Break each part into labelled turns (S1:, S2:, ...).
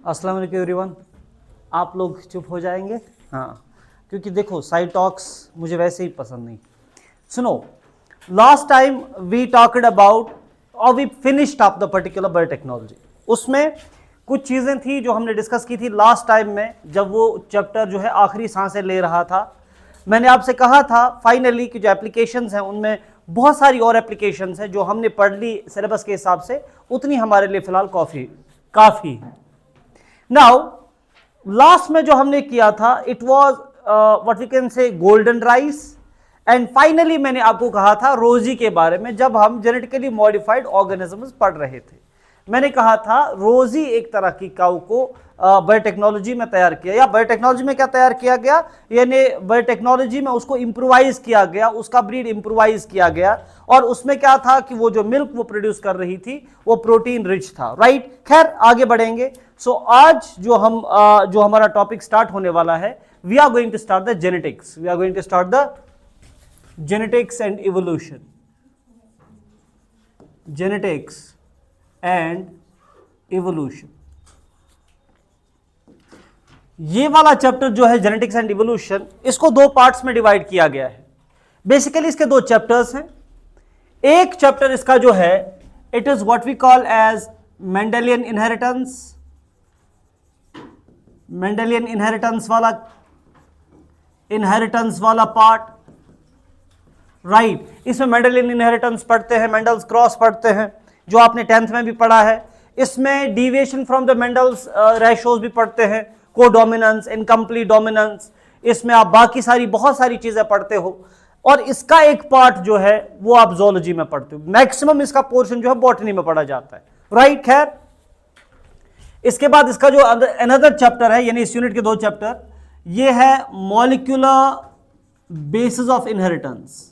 S1: अस्सलाम वालेकुम एवरीवन। आप लोग चुप हो जाएंगे? हाँ, क्योंकि देखो साइड टॉक्स मुझे वैसे ही पसंद नहीं। सुनो, last time we talked about और we finished up the particular biotechnology. उसमें कुछ चीज़ें थी जो हमने डिस्कस की थी लास्ट टाइम में, जब वो चैप्टर जो है आखिरी सांसें ले रहा था। मैंने आपसे कहा था फाइनली कि जो एप्लीकेशंस हैं उनमें बहुत सारी और एप्लीकेशंस हैं जो हमने पढ़ ली सिलेबस के हिसाब से, उतनी हमारे लिए फ़िलहाल काफ़ी है। नाउ लास्ट में जो हमने किया था it was what we can say golden rice, and finally मैंने आपको कहा था रोजी के बारे में जब हम जेनेटिकली मॉडिफाइड ऑर्गेनिजम्स पढ़ रहे थे। मैंने कहा था रोजी एक तरह की काऊ को बायोटेक्नोलॉजी में तैयार किया, या बायोटेक्नोलॉजी में क्या तैयार किया गया, यानी बायोटेक्नोलॉजी में उसको इंप्रूवाइज किया गया, उसका ब्रीड इंप्रूवाइज किया गया, और उसमें क्या था कि वो जो मिल्क वो प्रोड्यूस कर रही थी वो प्रोटीन रिच था, राइट। खैर आगे बढ़ेंगे। सो आज जो हमारा टॉपिक स्टार्ट होने वाला है, we are going to start the genetics, we are going to start the genetics and evolution, genetics and evolution। ये वाला चैप्टर जो है जेनेटिक्स एंड इवोल्यूशन, इसको दो पार्ट्स में डिवाइड किया गया है। बेसिकली इसके दो चैप्टर्स हैं। एक चैप्टर इसका जो है it is what we call as Mendelian inheritance, Mendelian inheritance वाला पार्ट, राइट। इसमें मेंडेलियन इनहेरिटेंस पढ़ते हैं, मेंडल्स क्रॉस पढ़ते हैं जो आपने 10th में भी पढ़ा है। इसमें deviation from the Mendel's ratios भी पढ़ते हैं, कोडोमिनेंस, इनकम्प्लीट डोमिनेंस, इसमें आप बाकी सारी बहुत सारी चीजें पढ़ते हो। और इसका एक पार्ट जो है वो आप ज़ूलॉजी में पढ़ते हो। मैक्सिमम इसका पोर्शन जो है बॉटनी में पढ़ा जाता है, राइट। खैर इसके बाद इसका जो अनदर चैप्टर है, यानी इस यूनिट के दो चैप्टर, ये है molecular basis of inheritance,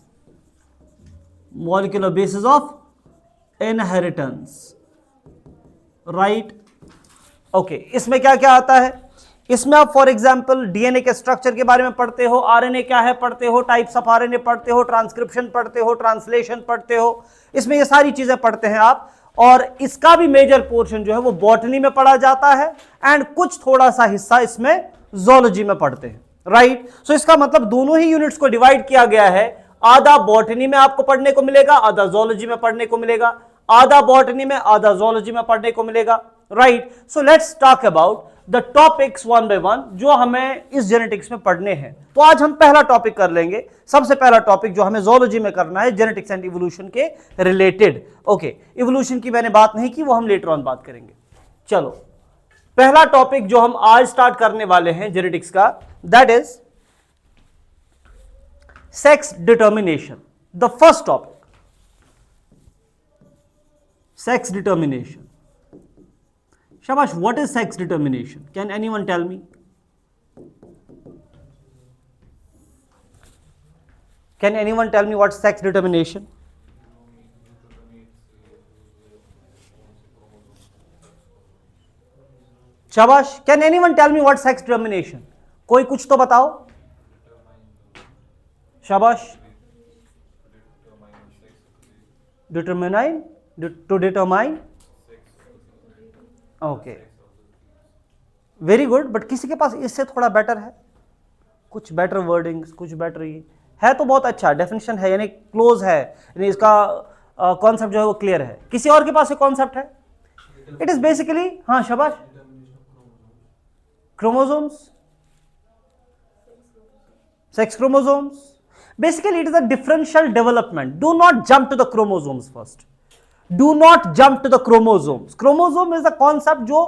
S1: molecular basis of inheritance, right. Okay, इसमें क्या क्या आता है? इसमें आप फॉर एग्जांपल डीएनए के स्ट्रक्चर के बारे में पढ़ते हो, आरएनए क्या है पढ़ते हो, टाइप्स ऑफ आरएनए पढ़ते हो, ट्रांसक्रिप्शन पढ़ते हो, ट्रांसलेशन पढ़ते हो, इसमें ये सारी चीजें पढ़ते हैं आप। और इसका भी मेजर पोर्शन जो है वो बॉटनी में पढ़ा जाता है, एंड कुछ थोड़ा सा हिस्सा इसमें ज़ूलॉजी में पढ़ते हैं, राइट। सो इसका मतलब दोनों ही यूनिट्स को डिवाइड किया गया है, आधा बॉटनी में आपको पढ़ने को मिलेगा, आधा ज़ूलॉजी में पढ़ने को मिलेगा, आधा बॉटनी में आधा ज़ूलॉजी में पढ़ने को मिलेगा, right. So let's talk about the topics one by one जो हमें इस जेनेटिक्स में पढ़ने हैं। तो आज हम पहला टॉपिक कर लेंगे। सबसे पहला टॉपिक जो हमें ज़ूलॉजी में करना है जेनेटिक्स एंड इवोल्यूशन के रिलेटेड। ओके, इवोल्यूशन की मैंने बात नहीं की, वो हम लेटर ऑन बात करेंगे। चलो, पहला टॉपिक जो हम आज स्टार्ट करने वाले हैं जेनेटिक्स का, that is sex determination, the first topic, sex determination. Shabash, what is sex determination? Can anyone tell me? Can anyone tell me what's sex determination? Shabash, can anyone tell me what's sex determination? कोई कुछ तो बताओ। शाबाश। To determine, okay, very good. But किसी के पास इससे थोड़ा better है, कुछ बेटर वर्डिंग्स, कुछ बेटर ये है तो बहुत अच्छा, डेफिनेशन है यानी क्लोज है, यानी इसका कॉन्सेप्ट जो है वो क्लियर है। किसी और के पास ये कॉन्सेप्ट है? इट इज बेसिकली, हाँ शाबाश, chromosomes, sex chromosomes. Basically, it is a differential development. Do not jump to the chromosomes first. Do not jump to the chromosomes. Chromosome is a concept जो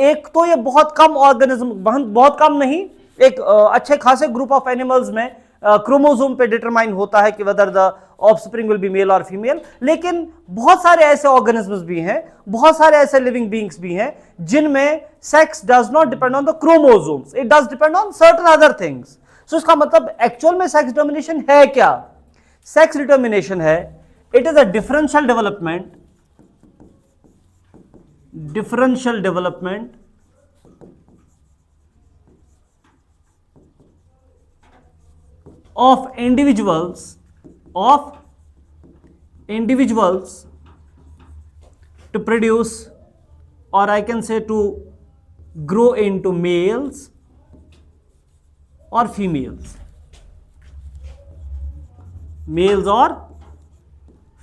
S1: एक तो ये बहुत कम ऑर्गेनिज्म, बहुत कम नहीं, एक अच्छे खासे ग्रुप ऑफ एनिमल्स में क्रोमोसोम पे डिटरमाइन होता है कि whether the offspring will be male और फीमेल। लेकिन बहुत सारे ऐसे ऑर्गेनिज्म्स भी हैं, बहुत सारे ऐसे लिविंग बीइंग्स भी हैं जिनमें sex does not depend on the chromosomes, it does depend on certain other things. So इसका मतलब एक्चुअल में सेक्स डिटर्मिनेशन है क्या? सेक्स डिटर्मिनेशन है, it is a differential development of individuals to produce, or I can say to grow into males or females, males और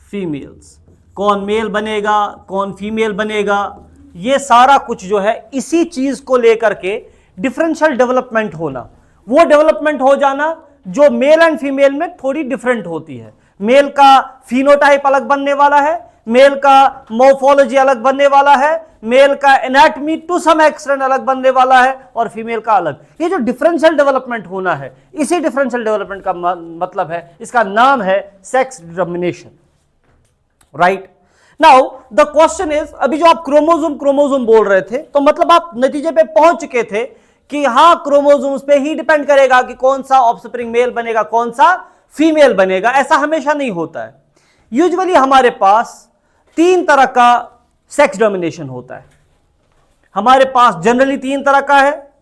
S1: females, कौन male बनेगा कौन फीमेल बनेगा, ये सारा कुछ जो है इसी चीज को लेकर के डिफरेंशियल डेवलपमेंट होना, वो डेवलपमेंट हो जाना जो मेल एंड फीमेल में थोड़ी डिफरेंट होती है। मेल का फिनोटाइप अलग बनने वाला है, मेल का मोर्फोलॉजी अलग बनने वाला है, मेल का एनाटॉमी टू सम एक्सटेंट अलग बनने वाला है और फीमेल का अलग। ये जो डिफरेंशियल डेवलपमेंट होना है, इसी डिफरेंशियल डेवलपमेंट का मतलब है, इसका नाम है sex determination, right. Now the question is, अभी जो आप क्रोमोसोम बोल रहे थे, तो मतलब आप नतीजे पे पहुंच चुके थे कि हाँ क्रोमोसोम्स पे ही डिपेंड करेगा कि कौन सा ऑफस्प्रिंग मेल बनेगा कौन सा फीमेल बनेगा। ऐसा हमेशा नहीं होता है। यूजुअली हमारे पास 3 तरह का सेक्स डोमिनेशन होता है, हमारे पास जनरली 3 तरह का है।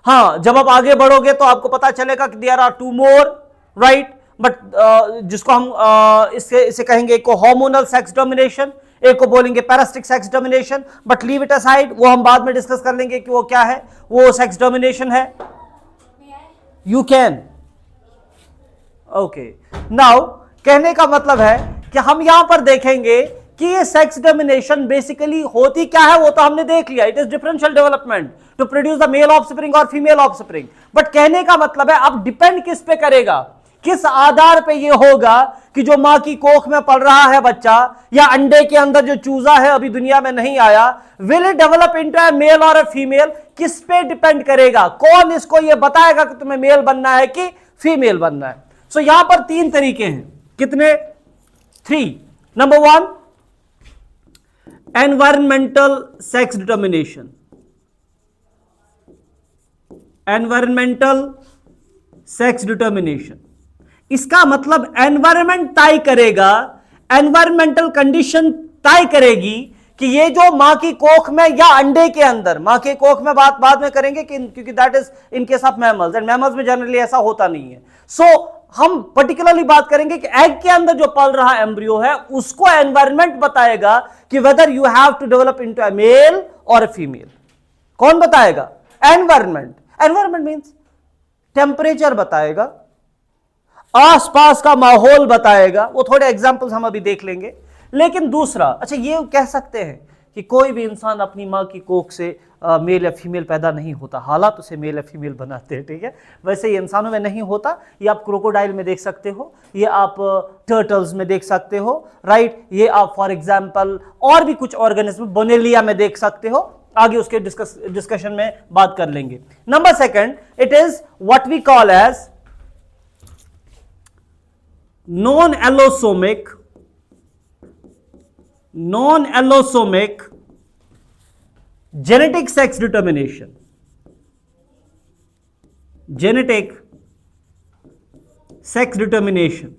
S1: हाँ, जब आप आगे बढ़ोगे तो आपको पता चलेगा कि there are 2 more, right, but जिसको हम इसे कहेंगे, एक को हार्मोनल सेक्स डोमिनेशन, एक को बोलेंगे parasitic sex domination, but leave it aside, वो हम बाद में डिस्कस कर लेंगे कि वो क्या है, वो सेक्स डोमिनेशन है। You can, okay. नाउ कहने का मतलब है कि हम यहां पर देखेंगे कि ये सेक्स डोमिनेशन बेसिकली होती क्या है, वो तो हमने देख लिया, it is differential development to produce the male offspring और फीमेल ऑफस्प्रिंग। बट कहने का मतलब है अब डिपेंड किस पे करेगा, किस आधार पे ये होगा कि जो मां की कोख में पल रहा है बच्चा या अंडे के अंदर जो चूजा है अभी दुनिया में नहीं आया, will it develop into a male और अ फीमेल, किस पे डिपेंड करेगा, कौन इसको ये बताएगा कि तुम्हें मेल बनना है कि फीमेल बनना है। सो यहां पर 3 तरीके हैं, कितने, 3। Number 1 environmental sex determination, environmental sex determination, इसका मतलब एनवायरमेंट तय करेगा, एनवायरमेंटल कंडीशन तय करेगी कि ये जो मां की कोख में या अंडे के अंदर, मां के कोख में बात बाद में करेंगे क्योंकि that is in case of mammals, and mammals में जनरली ऐसा होता नहीं है। सो हम पर्टिकुलरली बात करेंगे कि एग के अंदर जो पल रहा एम्ब्रियो है उसको एनवायरमेंट बताएगा कि whether you have to develop into a male और अ फीमेल। कौन बताएगा, एनवायरमेंट। एनवायरमेंट मींस टेम्परेचर बताएगा, आसपास का माहौल बताएगा, वो थोड़े एग्जांपल्स हम अभी देख लेंगे। लेकिन दूसरा, अच्छा ये कह सकते हैं कि कोई भी इंसान अपनी मां की कोख से मेल या फीमेल पैदा नहीं होता, हालात उसे मेल या फीमेल बनाते हैं, ठीक है। वैसे ये इंसानों में नहीं होता, ये आप क्रोकोडाइल में देख सकते हो, ये आप टर्टल्स में देख सकते हो, राइट, ये आप फॉर एग्जांपल और भी कुछ ऑर्गेनिज्म बोनेलिया में देख सकते हो। आगे उसके डिस्कशन में बात कर लेंगे। Number 2, it is what we call as non-allosomic genetic sex determination, genetic sex determination,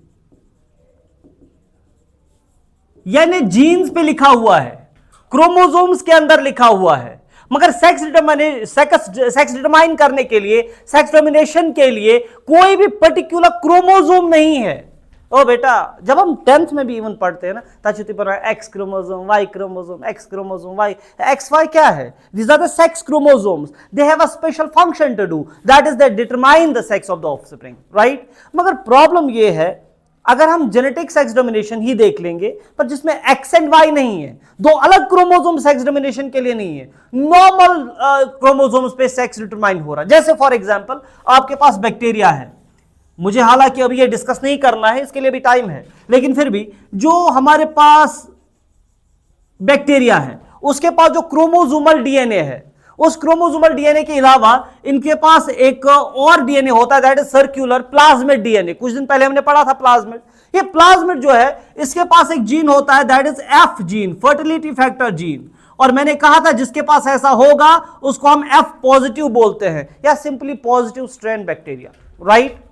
S1: यानी जीन्स पे लिखा हुआ है, क्रोमोसोम्स के अंदर लिखा हुआ है, मगर सेक्स डिटरमाइन करने के लिए, सेक्स डिटरमिनेशन के लिए कोई भी पर्टिकुलर क्रोमोसोम नहीं है। ओ बेटा, जब हम 10th में भी इवन पढ़ते हैं ना, ताचुती पर X chromosome, Y chromosome, X chromosome, Y, X Y क्या है, these are the sex chromosomes, they have a special function to do, that is they determine the sex of the offspring, right. मगर problem ये है, अगर हम genetic sex domination ही देख लेंगे पर जिसमें एक्स एंड वाई नहीं है, 2 अलग क्रोमोसोम सेक्स डोमिनेशन के लिए नहीं है, नॉर्मल क्रोमोसोम्स पे सेक्स डिटरमाइन हो रहा है। जैसे फॉर एग्जांपल आपके पास बैक्टीरिया है, मुझे हालांकि अभी ये डिस्कस नहीं करना है, इसके लिए भी टाइम है, लेकिन फिर भी जो हमारे पास बैक्टीरिया है उसके पास जो क्रोमोसोमल डीएनए है, उस क्रोमोसोमल डीएनए के अलावा इनके पास एक और डीएनए होता है, that is circular plasmid DNA. कुछ दिन पहले हमने पढ़ा था प्लाज्मिड। ये प्लाज्मिड जो है इसके पास एक जीन होता है, that is F gene, fertility factor gene, और मैंने कहा था जिसके पास ऐसा होगा उसको हम एफ पॉजिटिव बोलते हैं, या simply positive strain bacteria, right.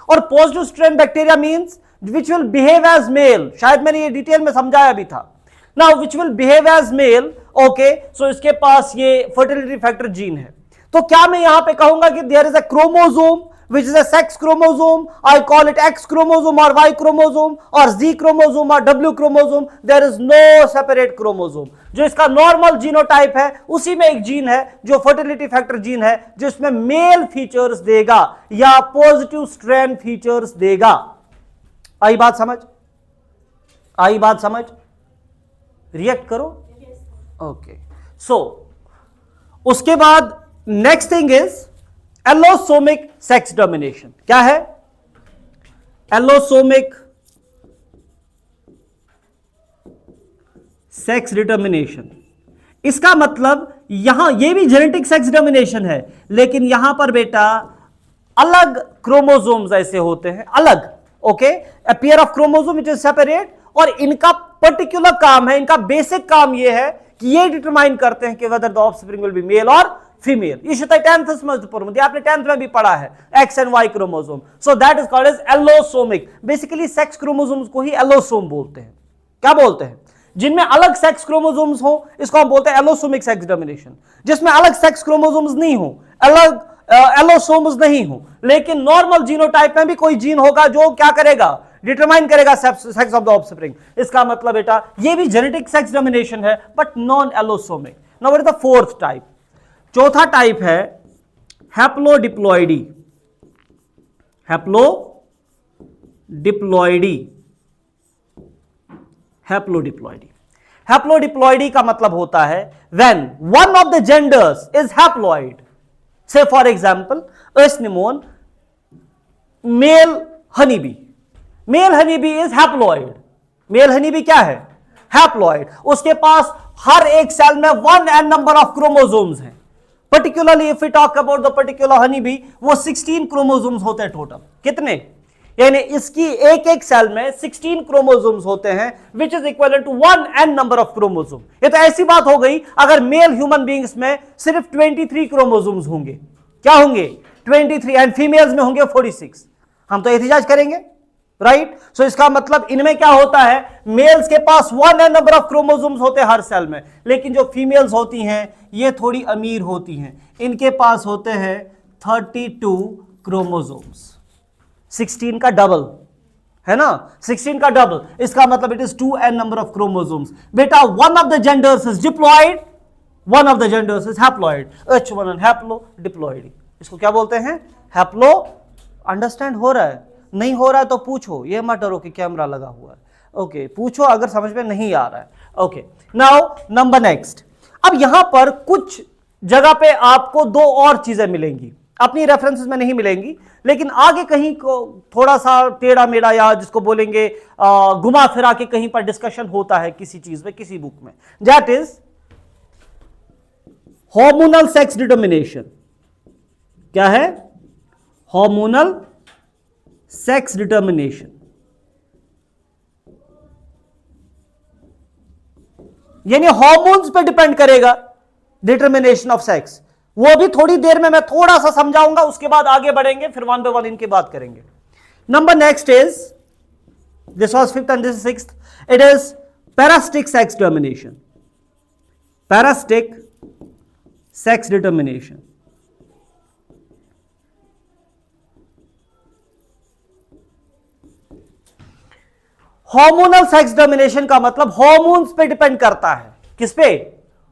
S1: और positive strain bacteria means which will behave as male, शायद मैंने ये डिटेल में समझाया भी था। Now which will behave as male, okay, so इसके पास ये फर्टिलिटी फैक्टर जीन है। तो क्या मैं यहां पे कहूंगा कि there is a chromosome which is a sex chromosome, I call it X chromosome or Y chromosome or Z chromosome or W chromosome. There is no separate chromosome. जो इसका नॉर्मल जीनोटाइप है उसी में एक जीन है जो fertility factor gene है जो इसमें मेल फीचर्स देगा या पॉजिटिव स्ट्रैंड फीचर्स देगा। आई बात समझ? आई बात समझ? रिएक्ट करो। ओके, सो उसके बाद next thing is allosomic sex domination. क्या है एलोसोमिक सेक्स डिटर्मिनेशन? इसका मतलब यहां ये भी जेनेटिक सेक्स डोमिनेशन है, लेकिन यहां पर बेटा अलग क्रोमोसोम्स ऐसे होते हैं, अलग। Okay, a pair of chromosome which is separate, और इनका पर्टिकुलर काम है, इनका बेसिक काम यह है कि ये डिटरमाइन करते हैं कि whether the offspring will be male और फीमेल। ये शुद्ध 10th में आपने 10th में भी पढ़ा है, X and Y chromosome. So that is called as allosomic. Basically sex chromosomes को ही एलोसोम बोलते हैं। क्या बोलते हैं? जिनमें अलग सेक्स क्रोमोसोम्स हो इसको हम बोलते हैं एलोसोमिक सेक्स डोमिनेशन। जिसमें अलग सेक्स क्रोमोसोम्स नहीं हो, अलग एलोसोम्स नहीं हो, लेकिन नॉर्मल जीनोटाइप में भी कोई जीन होगा जो क्या करेगा, डिटरमाइन करेगा सेक्स ऑफ द ऑफस्प्रिंग। इसका मतलब बेटा ये भी जेनेटिक सेक्स डोमिनेशन है but non allosomic. Now what is the fourth type? चौथा टाइप है हैप्लोडिप्लॉइडी। हैप्लोडिप्लॉइडी हैप्लोडिप्लॉइडी हैप्लोडिप्लॉइडी का मतलब होता है when one of the genders is haploid. Say for example एस्निमोन, male honeybee. Male honeybee is haploid. Male honeybee क्या है? Haploid. उसके पास हर एक सेल में 1 n नंबर ऑफ क्रोमोसोम्स हैं। Particularly if we talk about the particular honeybee, वो 16 chromosomes होते हैं टोटल। कितने? यानी इसकी एक एक सेल में 16 क्रोमोसोम्स होते हैं which is equal to 1 n number of chromosome. ये तो ऐसी बात हो गई अगर मेल ह्यूमन बींग्स में सिर्फ 23 क्रोमोसोम्स होंगे। क्या होंगे? 23, एंड फीमेल्स में होंगे 46। हम तो एहतिजाज करेंगे, राइट? सो इसका मतलब इनमें क्या होता है, मेल्स के पास 1 n नंबर ऑफ क्रोमोसोम्स होते हैं हर सेल में, लेकिन जो फीमेल्स होती हैं ये थोड़ी अमीर होती हैं, इनके पास होते हैं 32 क्रोमोसोम्स। 16 का डबल है ना, 16 का डबल। इसका मतलब it is 2 n number of chromosomes. बेटा one of the genders is diploid, one of the genders is haploid. H1 haplodiploid. इसको क्या बोलते हैं? हैप्लो। अंडरस्टैंड हो रहा है? नहीं हो रहा है तो पूछो, ये मत डरो कि कैमरा लगा हुआ है। ओके, पूछो अगर समझ में नहीं आ रहा है। Okay, now number next. अब यहां पर कुछ जगह पे आपको दो और चीजें मिलेंगी, अपनी रेफरेंसेस में नहीं मिलेंगी, लेकिन आगे कहीं को थोड़ा सा टेढ़ा मेढ़ा या जिसको बोलेंगे घुमा फिरा के कहीं पर डिस्कशन होता है किसी चीज में, किसी बुक में। That is hormonal sex determination. क्या है? Hormonal sex determination. यानी हार्मोन्स पे डिपेंड करेगा डिटर्मिनेशन ऑफ सेक्स। वो भी थोड़ी देर में मैं थोड़ा सा समझाऊंगा, उसके बाद आगे बढ़ेंगे, फिर 1 by 1 इनकी बात करेंगे। Number next is, this was 5th and this is 6th, it is parasitic sex determination. Parasitic sex determination. Hormonal sex domination का मतलब हार्मोन्स पे डिपेंड करता है। किस पे?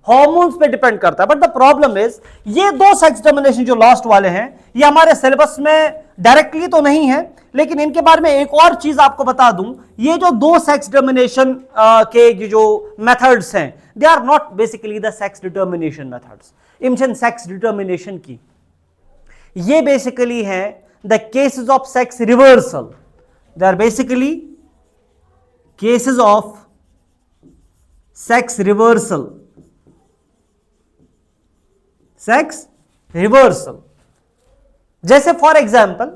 S1: हार्मोन्स पे डिपेंड करता है। बट द प्रॉब्लम इज ये दो सेक्स डोमिनेशन जो लास्ट वाले हैं ये हमारे सिलेबस में डायरेक्टली तो नहीं है, लेकिन इनके बारे में एक और चीज आपको बता दूं, ये जो दो सेक्स डिटर्मिनेशन के जो मेथड्स हैं, they are not basically the sex determination methods. इमशन सेक्स डिटर्मिनेशन की ये बेसिकली है the cases of sex reversal. They are basically cases of sex reversal. Sex reversal जैसे फॉर एग्जाम्पल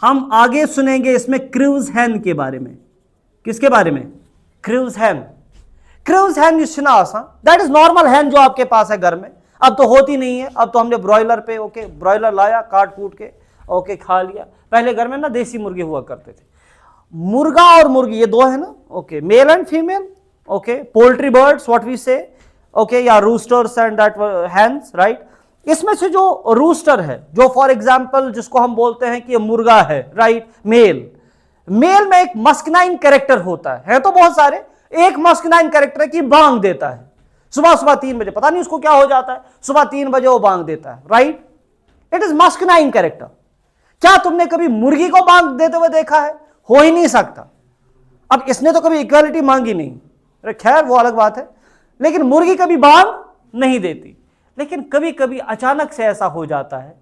S1: हम आगे सुनेंगे इसमें क्रूज हैन के बारे में। किसके बारे में? क्रूज हैन। क्रूज हैन सुना आसान, दैट इज नॉर्मल हैन जो आपके पास है घर में। अब तो होती नहीं है, अब तो हमने ब्रॉयलर पे ओके ब्रॉयलर लाया, काट कूट के ओके खा लिया। पहले घर में ना देसी मुर्गे हुआ करते थे। मुर्गा और मुर्गी ये दो है ना, okay, male and female, okay, poultry birds what we say, okay, या roosters and that hens, right. इसमें से जो रूस्टर है, जो फॉर एग्जांपल जिसको हम बोलते हैं कि ये मुर्गा है, राइट, मेल में एक मस्कुलाइन कैरेक्टर होता है तो बहुत सारे, एक मस्कुलाइन कैरेक्टर है कि बांग देता है सुबह सुबह 3 बजे, पता नहीं उसको क्या हो जाता है, सुबह 3 बजे वो बांग देता है, right. It is masculine character. क्या तुमने कभी मुर्गी को बांग देते हुए देखा है? हो ही नहीं सकता। अब इसने तो कभी इक्वालिटी मांगी नहीं, अरे खैर वो अलग बात है, लेकिन मुर्गी कभी बांग नहीं देती। लेकिन कभी कभी अचानक से ऐसा हो जाता है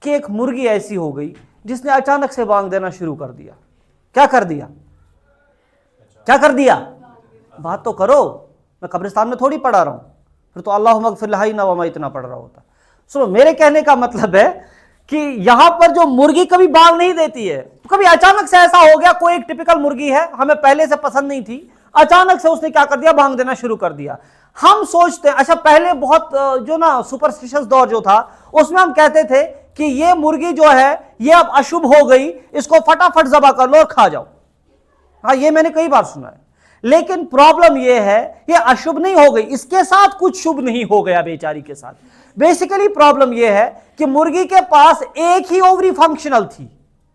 S1: कि एक मुर्गी ऐसी हो गई जिसने अचानक से बांग देना शुरू कर दिया। क्या कर दिया? क्या कर दिया? बात तो करो, मैं कब्रिस्तान में थोड़ी पढ़ा रहा हूं, फिर तो अल्लाह मगफिर लहा ना वमा इतना पढ़ रहा होता। सो मेरे कहने का मतलब है कि यहां पर जो मुर्गी कभी बांग नहीं देती है, कभी अचानक से ऐसा हो गया, कोई एक टिपिकल मुर्गी है, हमें पहले से पसंद नहीं थी, अचानक से उसने क्या कर दिया, बांग देना शुरू कर दिया। हम सोचते हैं, अच्छा पहले बहुत जो ना सुपरस्टिशियस दौर जो था, उसमें हम कहते थे कि ये मुर्गी जो है ये अब अशुभ हो गई, इसको फटाफट ज़बह कर लो और खा जाओ। हाँ, ये मैंने कई बार सुना है। लेकिन प्रॉब्लम ये है, ये अशुभ नहीं हो गई, इसके साथ कुछ शुभ नहीं हो गया बेचारी के साथ। बेसिकली प्रॉब्लम ये है कि मुर्गी के पास एक ही ओवरी फंक्शनल थी,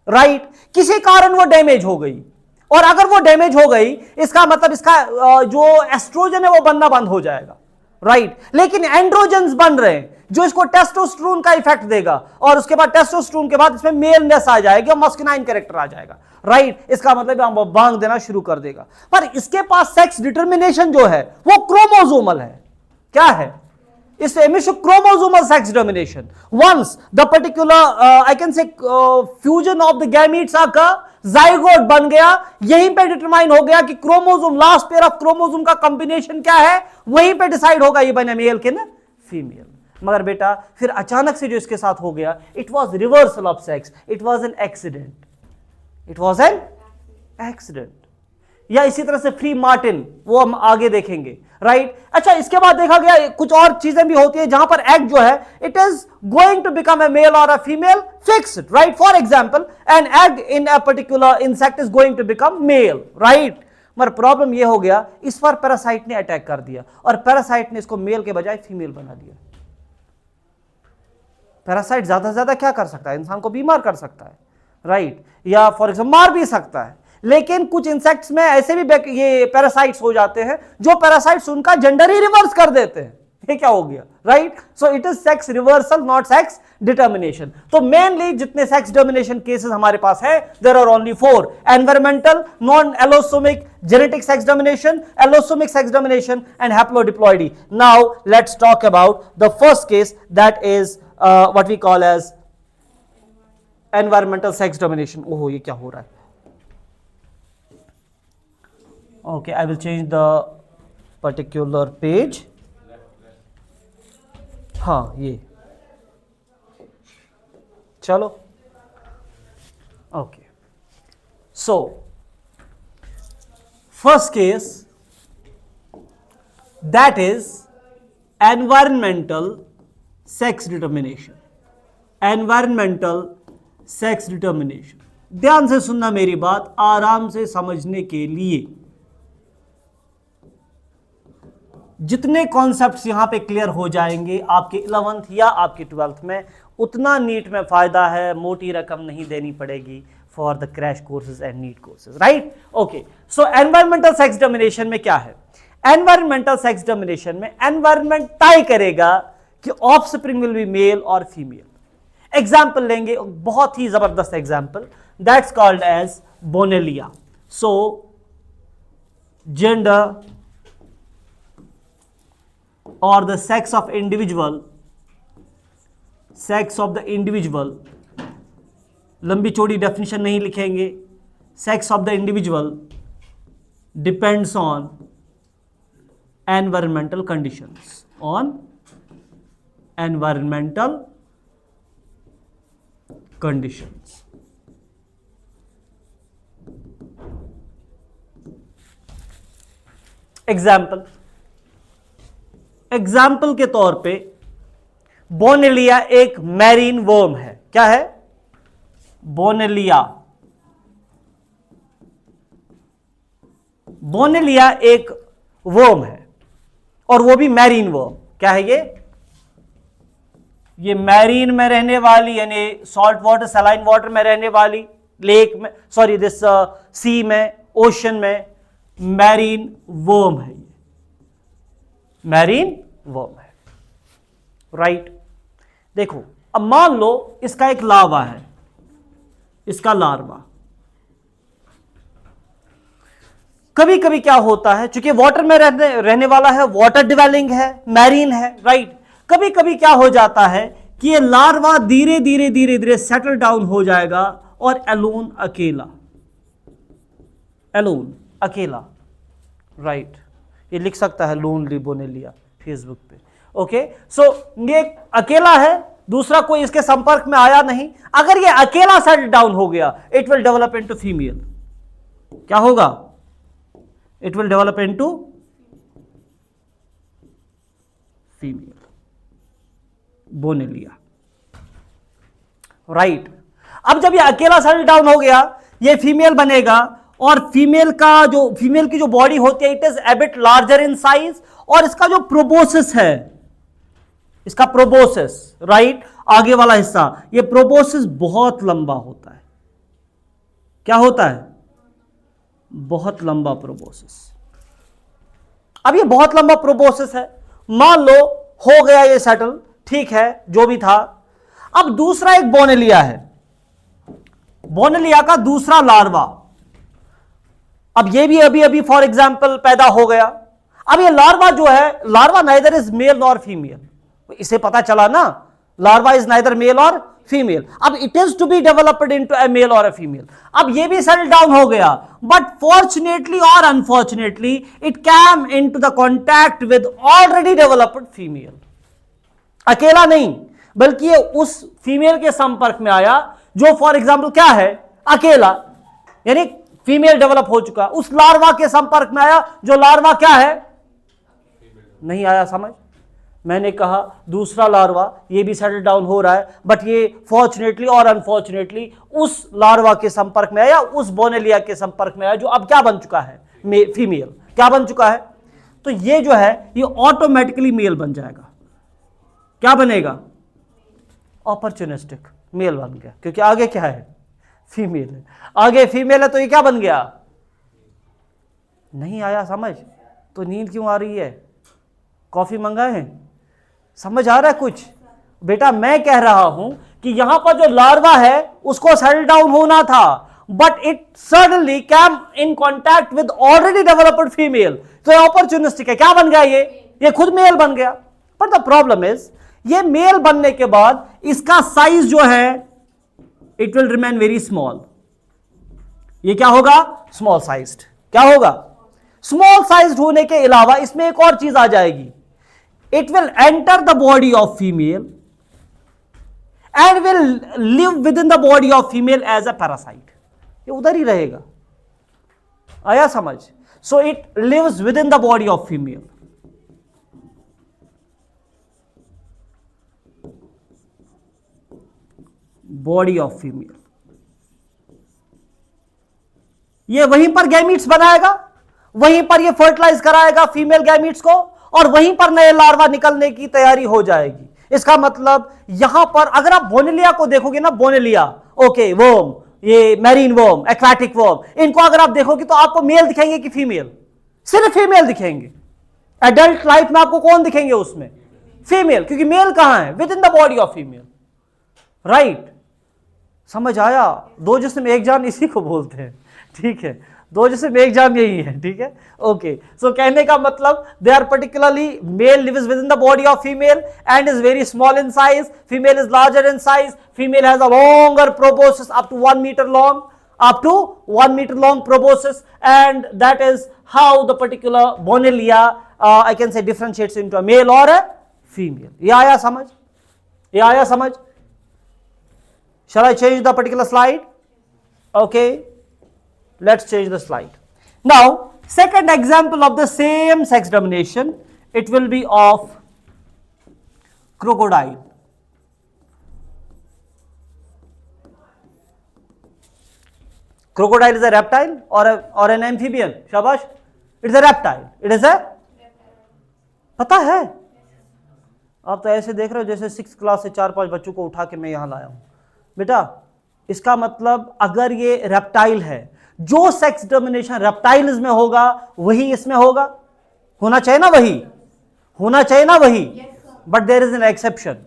S1: राइट, किसी कारण वो डैमेज हो गई, और अगर वो डैमेज हो गई इसका मतलब इसका जो एस्ट्रोजन है वो बनना बंद हो जाएगा, राइट। लेकिन एंड्रोजन्स बन रहे हैं जो इसको टेस्टोस्टेरोन का इफेक्ट देगा, और उसके बाद टेस्टोस्टेरोन के बाद इसमें मेलनेस आ जाएगी और मस्कुलाइन कैरेक्टर आ जाएगा, राइट। इसका मतलब वो बांग देना शुरू कर देगा। पर इसके पास सेक्स डिटर्मिनेशन जो है वो क्रोमोसोमल है। क्या है? It's a chromosomal sex domination. Once the particular I can say fusion of the gametes occur, zygote बन गया, यहीं पे डिटरमाइन हो गया कि chromosome, last pair of chromosome का कॉम्बिनेशन क्या है, वहीं पे डिसाइड होगा ये बने मेल के ना फीमेल। मगर बेटा फिर अचानक से जो इसके साथ हो गया, it was reversal of sex, it was an accident, it was an accident. या इसी तरह से फ्री मार्टिन, वो हम आगे देखेंगे, राइट। अच्छा, इसके बाद देखा गया कुछ और चीजें भी होती है जहां पर एग जो है it is going to become a male और a female fixed, right. For example an egg in a particular insect is going to become male, right. मगर प्रॉब्लम यह हो गया, इस पर पैरासाइट ने अटैक कर दिया और पैरासाइट ने इसको मेल के बजाय फीमेल बना दिया। पैरासाइट ज्यादा से ज्यादा क्या कर सकता है? इंसान को बीमार कर सकता है, राइट, या फॉर एग्जाम्पल मार भी सकता है। लेकिन कुछ इंसेक्ट्स में ऐसे भी ये पैरासाइट्स हो जाते हैं जो पैरासाइट्स उनका जेंडर ही रिवर्स कर देते हैं। ये क्या हो गया, right. So it is sex reversal, not sex determination. तो मेनली जितने सेक्स डिटर्मिनेशन केसेस हमारे पास है, there are only 4: environmental, non allosomic, genetic sex determination, allosomic sex determination and haplodiploidy. Now let's talk about the first case, that is what we call as environmental sex determination. ओहो, ये क्या हो रहा है? Okay, I will change the particular page. हाँ, ये चलो, okay. So first case, that is environmental sex determination. Environmental sex determination. ध्यान से सुनना मेरी बात, आराम से समझने के लिए। जितने कॉन्सेप्ट्स यहां पे क्लियर हो जाएंगे आपके 11th या आपके 12th में, उतना नीट में फायदा है, मोटी रकम नहीं देनी पड़ेगी for the crash courses and NEET courses, right. Okay, so environmental sex determination में क्या है? एनवायरमेंटल सेक्स डिटर्मिनेशन में एनवायरमेंट तय करेगा कि ऑफस्प्रिंग विल बी मेल और फीमेल। एग्जाम्पल लेंगे, बहुत ही जबरदस्त example, that's called as Bonellia. So gender or the sex of individual, लंबी चौड़ी डेफिनेशन नहीं लिखेंगे, sex of the individual depends on environmental conditions, on environmental conditions. Example के तौर पे बोनेलिया एक मैरीन वर्म है। क्या है? बोनेलिया एक वर्म है। और वो भी मैरीन वर्म। क्या है ये मैरीन में रहने वाली, यानी सॉल्ट वाटर सलाइन वाटर में रहने वाली, लेक में, सॉरी दिस सी में, ओशन में मैरीन वर्म है, ये मैरीन वर्म है, राइट। देखो अब मान लो इसका एक लार्वा है, इसका लार्वा। कभी कभी क्या होता है, चूंकि वाटर में रहने वाला है, वाटर डिवेलिंग है, मैरीन है, राइट। कभी कभी क्या हो जाता है कि ये लार्वा धीरे धीरे धीरे धीरे सेटल डाउन हो जाएगा और एलोन अकेला, एलोन अकेला, राइट। ये लिख सकता है लोनली बोनेलिया फेसबुक पे, ओके। सो ये अकेला है, दूसरा कोई इसके संपर्क में आया नहीं। अगर ये अकेला सेटल डाउन हो गया, it will develop into female. क्या होगा? It will develop into female Bonellia, right. अब जब ये अकेला सेटल डाउन हो गया, ये फीमेल बनेगा, और फीमेल की जो बॉडी होती है, it is a bit larger in size, और इसका जो प्रोबोसिस है, इसका प्रोबोसिस, राइट, आगे वाला हिस्सा, ये प्रोबोसिस बहुत लंबा होता है। क्या होता है? बहुत लंबा प्रोबोसिस। अब ये बहुत लंबा प्रोबोसिस है, मान लो हो गया ये सेटल, ठीक है, जो भी था। अब दूसरा एक बोनेलिया है, बोनेलिया का दूसरा लार्वा। अब ये भी अभी अभी फॉर एग्जाम्पल पैदा हो गया। अब ये लार्वा जो है, larva neither is male nor female, इसे पता चला ना, लार्वा इज नाइदर मेल और फीमेल। अब it is to be developed into a male और ए फीमेल। अब ये भी सेटल डाउन हो गया, बट फॉर्चुनेटली और unfortunately it came into the contact with already developed female. अकेला नहीं, बल्कि ये उस फीमेल के संपर्क में आया जो फॉर एग्जाम्पल क्या है, अकेला, यानी फीमेल डेवलप हो चुका। उस लार्वा के संपर्क में आया जो लार्वा क्या है, नहीं आया समझ? मैंने कहा दूसरा लार्वा, ये भी सेटल डाउन हो रहा है, बट ये फॉर्चुनेटली और अनफॉर्चुनेटली उस लार्वा के संपर्क में आया, उस बोनेलिया के संपर्क में आया, जो अब क्या बन चुका है, फीमेल। क्या बन चुका है? तो ये जो है ये ऑटोमेटिकली मेल बन जाएगा। क्या बनेगा? अपॉर्चुनिस्टिक मेल बन गया, क्योंकि आगे क्या है, फीमेल है। आगे फीमेल है तो ये क्या बन गया? नहीं आया समझ? तो नींद क्यों आ रही है? कॉफी मंगाए हैं? समझ आ रहा है कुछ? बेटा मैं कह रहा हूं कि यहां पर जो लार्वा है उसको सेटल डाउन होना था, but it suddenly came in contact with already developed female, तो ये अपॉर्चुनिस्टिक है। क्या बन गया? ये खुद मेल बन गया। बट द प्रॉब्लम इज, ये मेल बनने के बाद इसका साइज जो है it will remain very small. ये क्या होगा? Small sized. क्या होगा? स्मॉल साइज्ड होने के अलावा इसमें एक और चीज आ जाएगी, it will enter the body of female and will live within the body of female as a parasite. ये उधर ही रहेगा। आया समझ? So it lives within the body of female. Body of female. ये वहीं पर गैमीट्स बनाएगा, वहीं पर ये फर्टिलाइज कराएगा फीमेल गैमीट्स को, और वहीं पर नए लार्वा निकलने की तैयारी हो जाएगी। इसका मतलब यहां पर अगर आप बोनेलिया को देखोगे ना, बोनेलिया, ओके, वर्म, ये मैरीन वर्म, एक्वाटिक वर्म, इनको अगर आप देखोगे तो आपको मेल दिखेंगे कि फीमेल? सिर्फ फीमेल दिखेंगे। एडल्ट लाइफ में आपको कौन दिखेंगे उसमें? फीमेल, क्योंकि मेल कहां है? With in the body of female, right. समझ आया? दो जिस्म एक जान इसी को बोलते हैं, ठीक है, दो जिस्म एक जान यही है, ठीक है, ओके। सो कहने का मतलब they are particularly male lives with in the body of female and is very small in size, female is larger in size, female has a longer proboscis up to 1 metre long, up to 1 meter long proboscis, and that is how the particular Bonelia I can say differentiates into a male or a female. ये आया समझ? ये आया समझ? Shall I change the particular slide? Okay, let's change the slide. Now second example of the same sex domination, it will be of crocodile. Crocodile is a reptile or an amphibian? Shabash. It is a reptile. It is a, पता है? आप तो ऐसे देख रहे हो जैसे 6th class से 4-5 बच्चों को उठा के मैं यहां लाया हूं। बेटा इसका मतलब अगर ये रेप्टाइल है, जो सेक्स डोमिनेशन रेप्टाइल्स में होगा वही इसमें होगा, होना चाहिए ना वही, होना चाहिए ना वही, but there is an exception.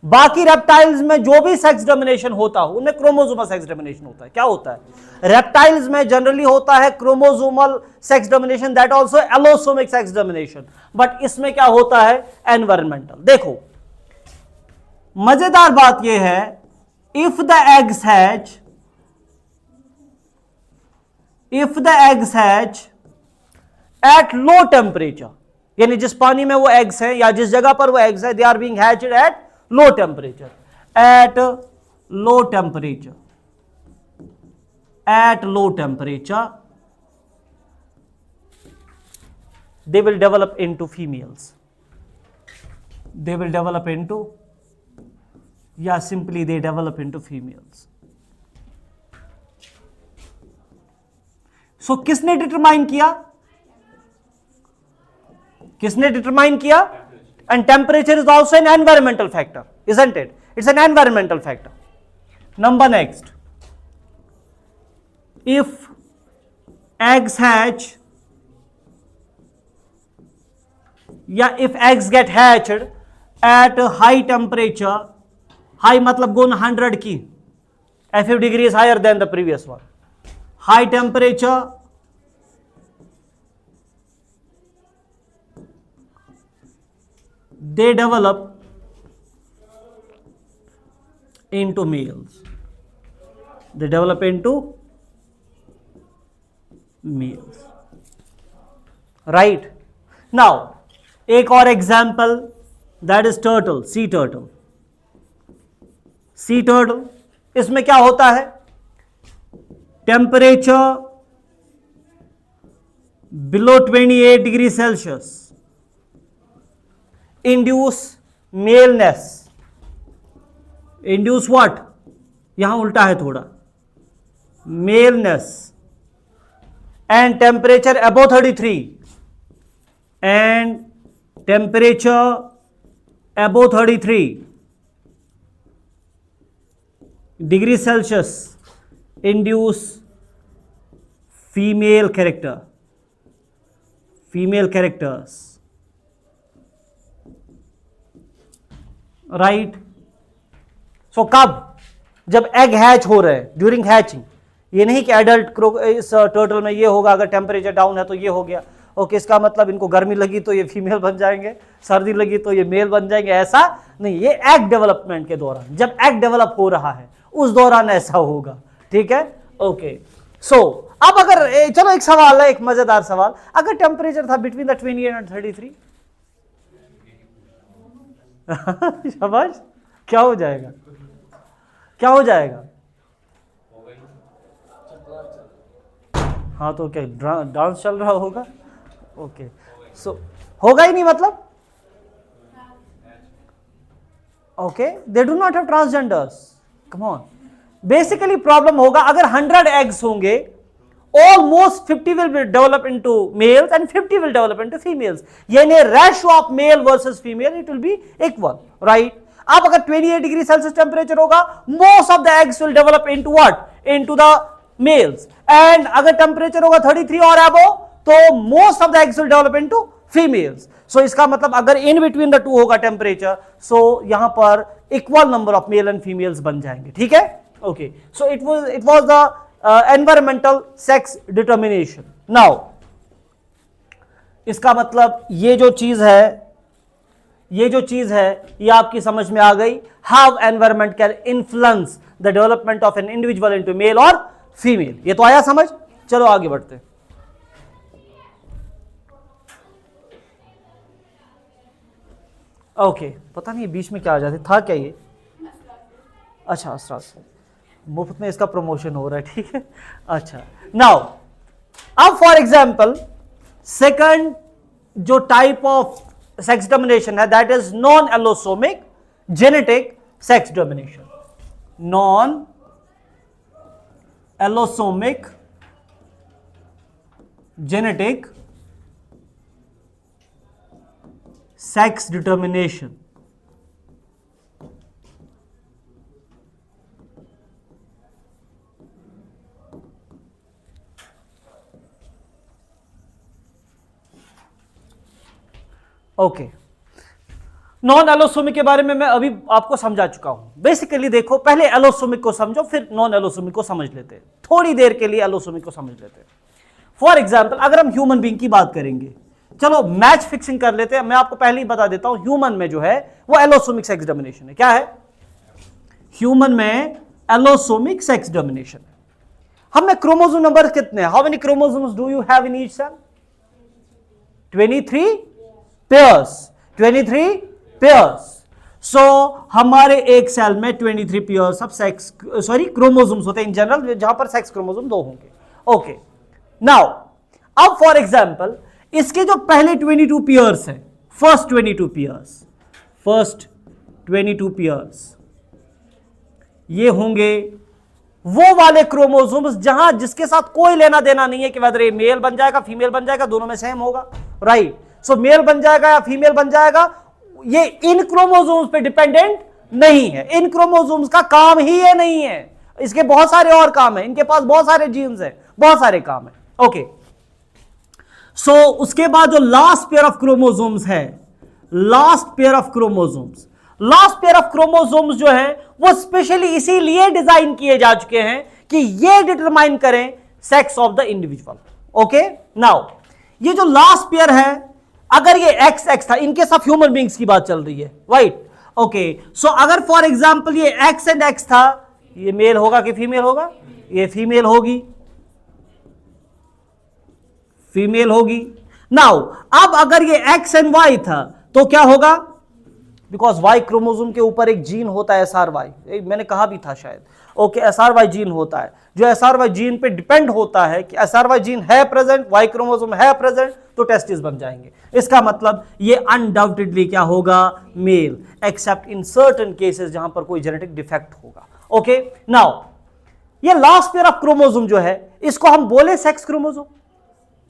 S1: बाकी रेप्टाइल्स में जो भी सेक्स डोमिनेशन होता है उनमें क्रोमोसोमल सेक्स डोमिनेशन होता है। क्या होता है? रेप्टाइल्स में जनरली होता है chromosomal sex domination, that also allosomic sex domination, but इसमें क्या होता है? एनवायरमेंटल। देखो मजेदार बात यह है, if the eggs hatch at low temperature, यानी जिस पानी में वो एग्स हैं या जिस जगह पर वो एग्स है, they are being hatched at low temperature, at low temperature, at low temperature they will develop into females, they will develop into, या simply they develop into females. So किसने डिटरमाइन किया? किसने डिटरमाइन किया? And temperature is also an environmental factor, isn't it? It's an environmental factor. Number next, if eggs hatch, या if eggs get hatched at high temperature, high मतलब गुण 100 की, FF degree is higher than the previous one, high temperature they develop into males, they develop into males, right? Now एक और example, that is turtle, sea turtle. Sea turtle, इसमें क्या होता है? Temperature below 28 degree Celsius induce maleness, induce what, यहां उल्टा है थोड़ा, maleness, and temperature above 33, and temperature above 33 degree Celsius induce female character, female characters, right? So कब? जब एग हैच हो रहे हैं, ड्यूरिंग हैचिंग। ये नहीं कि एडल्ट इस टर्टल में ये होगा, अगर टेम्परेचर डाउन है तो ये हो गया, ओके इसका मतलब इनको गर्मी लगी तो ये फीमेल बन जाएंगे, सर्दी लगी तो ये मेल बन जाएंगे, ऐसा नहीं। ये एग डेवलपमेंट के दौरान, जब एग डेवलप हो रहा है उस दौरान ऐसा होगा, ठीक है? ओके सो अब अगर चलो एक सवाल है, एक मजेदार सवाल, अगर टेम्परेचर था बिटवीन द 28 एंड 33 शाबाश, क्या हो जाएगा? क्या हो जाएगा? हाँ तो क्या डांस चल रहा होगा? ओके सो होगा ही नहीं मतलब, okay they do not have transgenders, come on. Basically problem होगा अगर 100 एग्स होंगे, almost 50 will be develop into males and 50 will develop into females, यानी ratio of male versus female it will be equal, right? अब अगर 28 degree सेल्सियस temperature होगा, most of the eggs will develop into what? Into the males, and अगर temperature होगा 33 और above तो most of the eggs will develop into females. So इसका मतलब अगर इन बिटवीन द टू होगा टेम्परेचर, सो यहां पर equal number of male and females बन जाएंगे, ठीक है? Okay so it was the environmental sex determination. Now इसका मतलब ये जो चीज है ये आपकी समझ में आ गई, how environment can influence the development of an individual into male और फीमेल। ये तो आया समझ? चलो आगे बढ़ते। ओके पता नहीं बीच में क्या आ जाते था, क्या ये? अच्छा अस्त्राल से मुफ्त में इसका प्रमोशन हो रहा है, ठीक है? अच्छा नाउ अब फॉर एग्जांपल सेकंड जो टाइप ऑफ सेक्स डोमिनेशन है, that is non allosomic genetic sex domination, non allosomic genetic sex determination. Okay, non allosomic के बारे में मैं अभी आपको समझा चुका हूं। बेसिकली देखो, पहले एलोसोमिक को समझो, फिर नॉन एलोसोमिक को समझ लेते हैं। थोड़ी देर के लिए एलोसोमिक को समझ लेते हैं। फॉर एग्जाम्पल, अगर हम ह्यूमन बीइंग की बात करेंगे, चलो मैच फिक्सिंग कर लेते हैं। मैं आपको पहले ही बता देता हूं, ह्यूमन में जो है वो एलोसोमिक सेक्स डोमिनेशन है। क्या है? ह्यूमन में एलोसोमिक सेक्स डोमिनेशन है। हमें क्रोमोसोम नंबर कितने हैं? How many chromosomes do you have in each cell? 23 pairs. 23 pairs. So हमारे एक सेल में 23 पेयर्स ऑफ सेक्स क्रोमोसोम्स होते हैं इन जनरल, जहां पर सेक्स क्रोमोसोम 2 होंगे। ओके, नाउ अब फॉर एग्जांपल इसके जो पहले 22 पेयर्स हैं, फर्स्ट 22 पेयर्स ये होंगे वो वाले क्रोमोसोम्स जहां जिसके साथ कोई लेना देना नहीं है कि वेदर ये मेल बन जाएगा फीमेल बन जाएगा, दोनों में सेम होगा, राइट। सो मेल बन जाएगा या फीमेल बन जाएगा, ये इन क्रोमोसोम्स पे डिपेंडेंट नहीं है। इन क्रोमोसोम्स का काम ही ये नहीं है, इसके बहुत सारे और काम है, इनके पास बहुत सारे जीन्स हैं, बहुत सारे काम है। ओके, सो उसके बाद जो लास्ट पेयर ऑफ क्रोमोसोम्स है, लास्ट पेयर ऑफ क्रोमोसोम्स जो है वो स्पेशली इसीलिए डिजाइन किए जा चुके हैं कि ये डिटरमाइन करें sex of the individual. Okay, now ये जो लास्ट पेयर है, अगर ये एक्स एक्स था, इनके साथ ह्यूमन बींग्स की बात चल रही है, राइट। ओके, सो अगर फॉर एग्जांपल ये एक्स एंड एक्स था, ये मेल होगा कि फीमेल होगा? ये फीमेल होगी, फीमेल होगी। नाउ अब अगर ये एक्स एंड वाई था तो क्या होगा? बिकॉज वाई क्रोमोसोम के ऊपर एक जीन होता है SRY, मैंने कहा भी था शायद। ओके, SRY जीन होता है, जो SRY जीन पे डिपेंड होता है कि SRY जीन है प्रेजेंट, वाई क्रोमोसोम है प्रेजेंट, तो टेस्टिस बन जाएंगे। इसका मतलब ये अनडाउटेडली क्या होगा? Male, except in certain cases जहां पर कोई जेनेटिक डिफेक्ट होगा। ओके, नाउ ये लास्ट पेयर ऑफ क्रोमोसोम जो है, इसको हम बोले सेक्स क्रोमोसोम,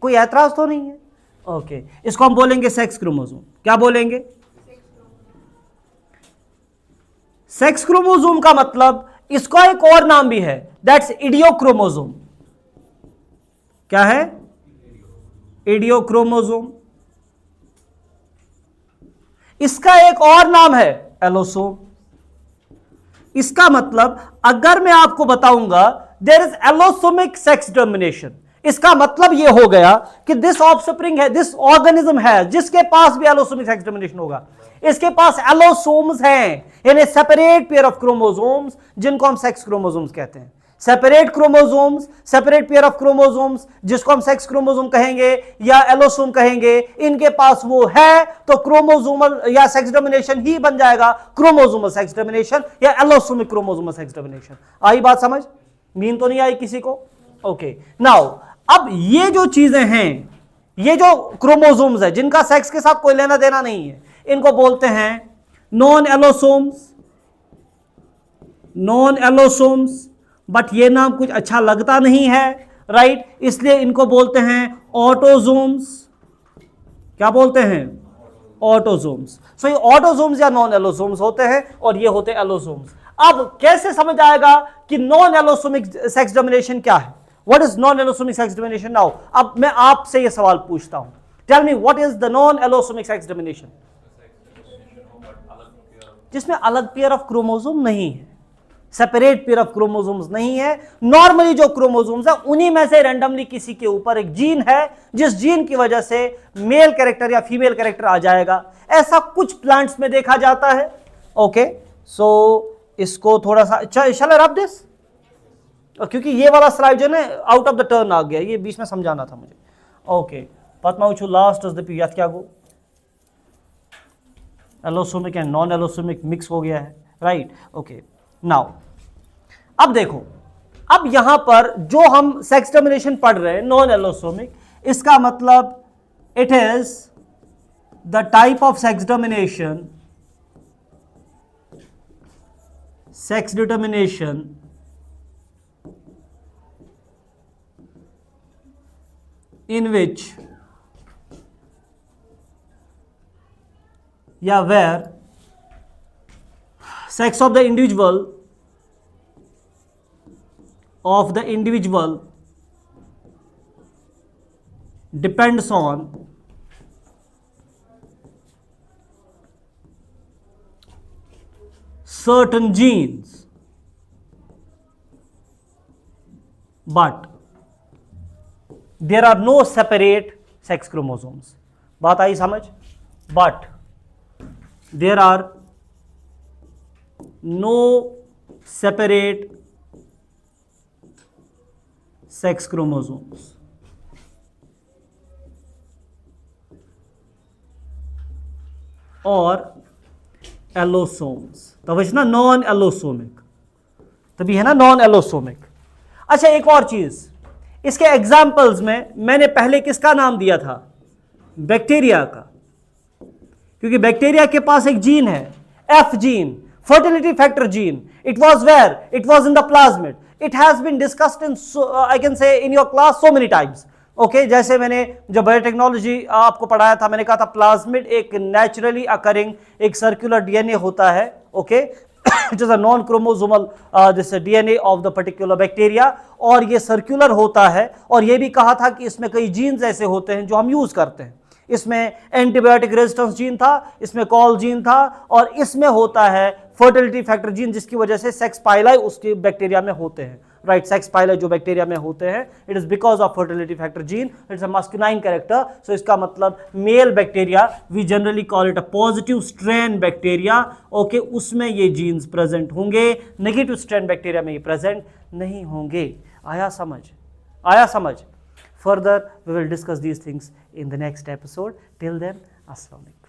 S1: कोई ऐतराज तो नहीं है? ओके, इसको हम बोलेंगे सेक्स क्रोमोसोम। क्या बोलेंगे? सेक्स क्रोमोसोम का मतलब इसका एक और नाम भी है, दैट्स इडियोक्रोमोसोम। क्या है? इडियोक्रोमोसोम। इसका एक और नाम है एलोसोम। इसका मतलब अगर मैं आपको बताऊंगा there is allosomic sex domination, इसका मतलब यह हो गया कि दिस ऑफस्प्रिंग है, दिस ऑर्गेनिज्म है जिसके पास भी एलोसोमिक सेक्स डोमिनेशन होगा, इसके पास एलोसोम्स हैं, यानी सेपरेट पेयर ऑफ क्रोमोसोम्स, जिनको हम सेक्स क्रोमोसोम्स कहते हैं। Separate chromosomes, separate pair of chromosomes, जिसको हम सेक्स क्रोमोसोम कहेंगे या एलोसोम कहेंगे, इनके पास वो है, तो क्रोमोसोमल या सेक्स डोमिनेशन ही बन जाएगा, क्रोमोसोमल सेक्स डोमिनेशन या एलोसोमिक क्रोमोसोमल सेक्स डोमिनेशन। आई बात समझ? मीन तो नहीं आई किसी को? ओके, नाउ अब ये जो चीजें हैं, ये जो क्रोमोसोम्स है जिनका सेक्स के साथ कोई लेना देना नहीं है, इनको बोलते हैं non allosomes. Non allosomes, but ये नाम कुछ अच्छा लगता नहीं है, राइट, इसलिए इनको बोलते हैं ऑटोजोम्स। क्या बोलते हैं? ऑटोजोम्स। सो ये ऑटोजोम्स या नॉन एलोसोम्स होते हैं और ये होते हैं एलोसोम्स। अब कैसे समझ आएगा कि नॉन एलोसोमिक सेक्स डोमिनेशन क्या है? What is non allosomic sex domination? Now अब मैं आपसे ये सवाल पूछता हूं, tell me what is the non allosomic sex domination? जिसमें अलग पेयर ऑफ क्रोमोसोम नहीं है, सेपरेट पेयर ऑफ क्रोमोसोम्स नहीं है, नॉर्मली जो क्रोमोसोम्स है उन्हीं में से रैंडमली किसी के ऊपर एक जीन है, जिस जीन की वजह से मेल कैरेक्टर या फीमेल कैरेक्टर आ जाएगा। ऐसा कुछ प्लांट्स में देखा जाता है। ओके, सो इसको थोड़ा सा शैल आई रब दिस, क्योंकि ये वाला स्लाइड जो है आउट ऑफ द टर्न आ गया, ये बीच में समझाना था मुझे। ओके, पद्मा उछु लास्ट इज द पी याद क्या गो, allosomic and non allosomic mix हो गया है, राइट। ओके, नाउ अब देखो, अब यहां पर जो हम सेक्स डोमिनेशन पढ़ रहे हैं नॉन एलोसोमिक, इसका मतलब it is the type of sex domination, sex determination in which या where sex of the individual depends on certain genes, but there are no separate sex chromosomes. बात आई समझ? But there are no separate sex chromosomes. और allosomes, तभी ना non allosomic, तभी है ना non allosomic. अच्छा एक और चीज, इसके एग्जाम्पल्स में मैंने पहले किसका नाम दिया था? बैक्टीरिया का, क्योंकि बैक्टीरिया के पास एक जीन है, F gene, fertility factor gene. It was where? It was in the plasmid. It has been discussed in, I can say, in your class so many times. Okay, जैसे मैंने जब biotechnology आपको पढ़ाया था, मैंने कहा था प्लाज्मिड एक नेचुरली अकरिंग एक सर्कुलर डीएनए होता है. Okay, it is a non chromosomal this DNA of the particular bacteria, और ये सर्कुलर होता है. और ये भी कहा था कि इसमें कई जीन्स ऐसे होते हैं जो हम यूज करते हैं. इसमें एंटीबायोटिक रेजिस्टेंस जीन था, इसमें कॉल जीन था, और इसमें होता है फर्टिलिटी फैक्टर जीन, जिसकी वजह से सेक्स पाइलाई उसके बैक्टीरिया में होते हैं. राइट, सेक्स पाइलाई जो बैक्टीरिया में होते हैं, it is because of fertility factor gene. It's a masculine character. So इसका मतलब male bacteria, we generally call it a positive strain bacteria. Okay, उसमें ये जीन्स प्रेजेंट होंगे. नेगेटिव स्ट्रेन बैक्टीरिया में ये प्रेजेंट नहीं होंगे. आया समझ? आया समझ? Further, we will discuss these things in the next episode. Till then, Assalamu alaikum.